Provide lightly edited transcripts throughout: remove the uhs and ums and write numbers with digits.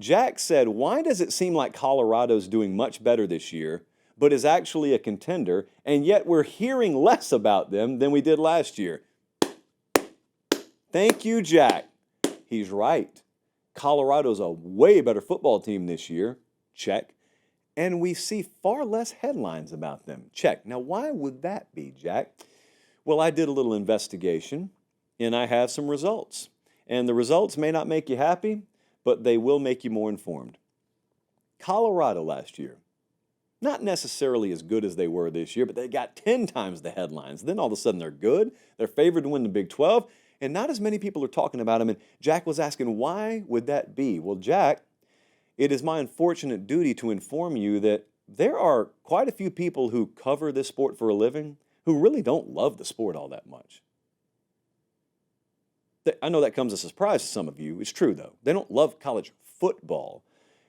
Jack said, why does it seem like Colorado's doing much better this year, but is actually a contender, and yet we're hearing less about them than we did last year? Thank you, Jack. He's right. Colorado's a way better football team this year. Check. And we see far less headlines about them. Check. Now, why would that be, Jack? Well, I did a little investigation, and I have some results. And the results may not make you happy, but they will make you more informed. Colorado last year, not necessarily as good as they were this year, but they got 10 times the headlines. Then all of a sudden they're good. They're favored to win the Big 12, and not as many people are talking about them. And Jack was asking, why would that be? Well, Jack, it is my unfortunate duty to inform you that there are quite a few people who cover this sport for a living who really don't love the sport all that much. I know that comes as a surprise to some of you. It's true, though. They don't love college football.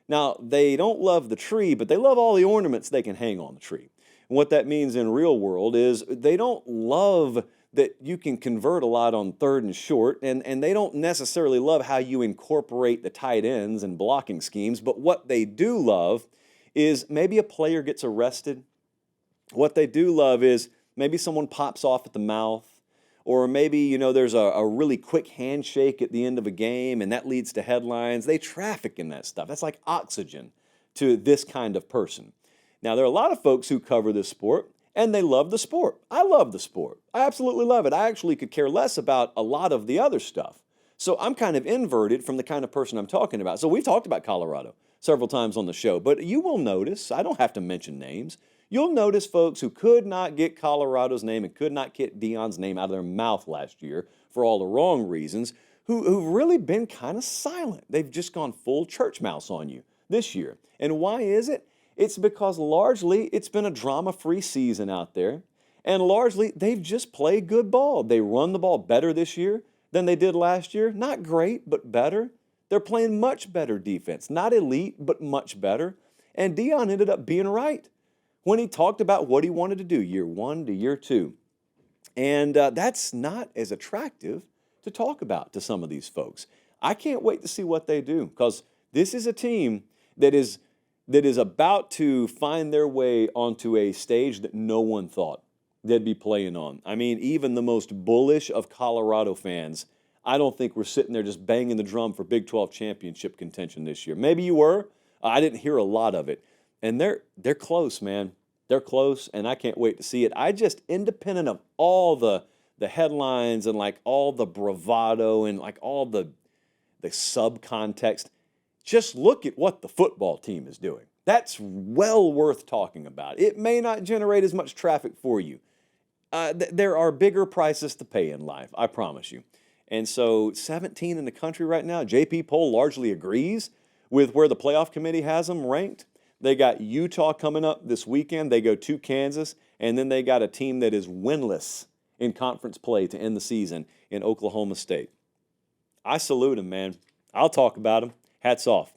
Now, they don't love the tree, but they love all the ornaments they can hang on the tree. And what that means in real world is they don't love that you can convert a lot on third and short, and they don't necessarily love how you incorporate the tight ends and blocking schemes, but what they do love is maybe a player gets arrested. What they do love is maybe someone pops off at the mouth, or maybe, there's a really quick handshake at the end of a game, and that leads to headlines. They traffic in that stuff. That's like oxygen to this kind of person. Now, there are a lot of folks who cover this sport, and they love the sport. I love the sport. I absolutely love it. I actually could care less about a lot of the other stuff. So I'm kind of inverted from the kind of person I'm talking about. So we've talked about Colorado several times on the show, but you will notice, I don't have to mention names, you'll notice folks who could not get Colorado's name and could not get Deion's name out of their mouth last year for all the wrong reasons, who've really been kind of silent. They've just gone full church mouse on you this year. And why is it? It's because largely it's been a drama-free season out there, and largely they've just played good ball. They run the ball better this year than they did last year. Not great, but better. They're playing much better defense. Not elite, but much better. And Deion ended up being right when he talked about what he wanted to do year 1 to year 2. And that's not as attractive to talk about to some of these folks. I can't wait to see what they do, because this is a team that is about to find their way onto a stage that no one thought they'd be playing on. I mean, even the most bullish of Colorado fans, I don't think we're sitting there just banging the drum for Big 12 championship contention this year. Maybe you were. I didn't hear a lot of it. And they're close, man. They're close, and I can't wait to see it. I just, independent of all the headlines and like all the bravado and like all the subcontext, just look at what the football team is doing. That's well worth talking about. It may not generate as much traffic for you. There are bigger prices to pay in life, I promise you. And so 17 in the country right now, JP Poll largely agrees with where the playoff committee has them ranked. They got Utah coming up this weekend. They go to Kansas, and then they got a team that is winless in conference play to end the season in Oklahoma State. I salute them, man. I'll talk about them. Hats off.